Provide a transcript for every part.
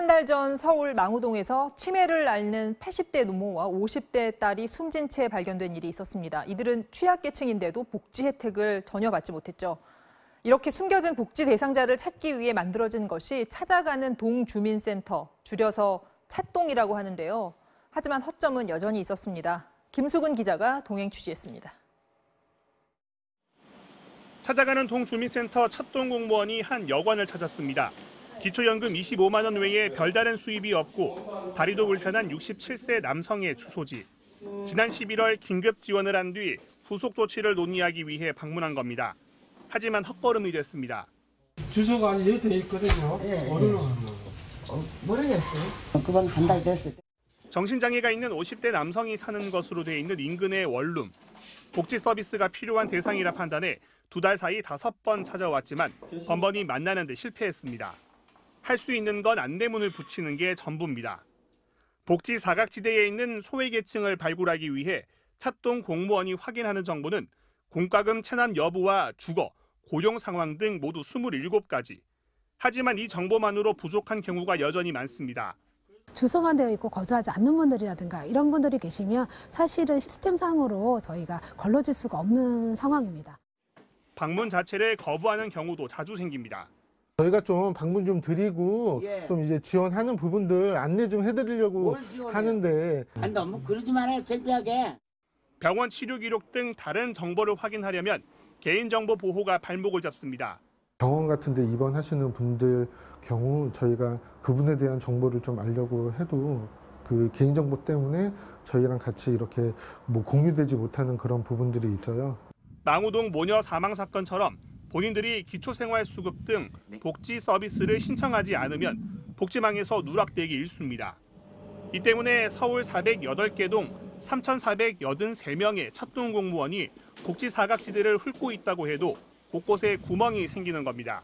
한 달 전 서울 망우동에서 치매를 앓는 80대 노모와 50대 딸이 숨진 채 발견된 일이 있었습니다. 이들은 취약계층인데도 복지 혜택을 전혀 받지 못했죠. 이렇게 숨겨진 복지 대상자를 찾기 위해 만들어진 것이 찾아가는 동주민센터, 줄여서 찾동이라고 하는데요. 하지만 허점은 여전히 있었습니다. 김수근 기자가 동행 취재했습니다. 찾아가는 동주민센터 찾동 공무원이 한 여관을 찾았습니다. 기초연금 25만 원 외에 별다른 수입이 없고 다리도 불편한 67세 남성의 주소지. 지난 11월 긴급 지원을 한 뒤 후속 조치를 논의하기 위해 방문한 겁니다. 하지만 헛걸음이 됐습니다. 주소가 아니 여기 돼 있거든요. 네. 어디로 모르겠어요. 그건 한 달 됐어요. 정신장애가 있는 50대 남성이 사는 것으로 돼 있는 인근의 원룸. 복지 서비스가 필요한 대상이라 판단해 2달 사이 5번 찾아왔지만 번번이 만나는 데 실패했습니다. 할 수 있는 건 안내문을 붙이는 게 전부입니다. 복지 사각지대에 있는 소외계층을 발굴하기 위해 찾동 공무원이 확인하는 정보는 공과금 체납 여부와 주거, 고용 상황 등 모두 27가지. 하지만 이 정보만으로 부족한 경우가 여전히 많습니다. 주소만 되어 있고 거주하지 않는 분들이라든가 이런 분들이 계시면 사실은 시스템상으로 저희가 걸러줄 수가 없는 상황입니다. 방문 자체를 거부하는 경우도 자주 생깁니다. 저희가 좀 방문 좀 드리고 좀 이제 지원하는 부분들 안내 좀 해드리려고 하는데. 아니 너무 그러지 말아요, 창피하게. 병원 치료 기록 등 다른 정보를 확인하려면 개인정보 보호가 발목을 잡습니다. 병원 같은 데 입원하시는 분들 경우 저희가 그분에 대한 정보를 좀 알려고 해도 그 개인정보 때문에 저희랑 같이 이렇게 공유되지 못하는 그런 부분들이 있어요. 망우동 모녀 사망 사건처럼 본인들이 기초생활수급 등 복지 서비스를 신청하지 않으면 복지망에서 누락되기 일쑤입니다. 이 때문에 서울 408개 동 3,483명의 찾동 공무원이 복지 사각지대를 훑고 있다고 해도 곳곳에 구멍이 생기는 겁니다.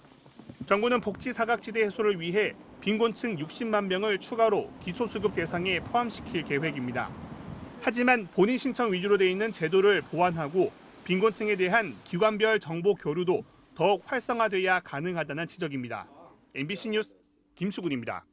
정부는 복지 사각지대 해소를 위해 빈곤층 60만 명을 추가로 기초수급 대상에 포함시킬 계획입니다. 하지만 본인 신청 위주로 돼 있는 제도를 보완하고 빈곤층에 대한 기관별 정보 교류도 더욱 활성화돼야 가능하다는 지적입니다. MBC 뉴스 김수근입니다.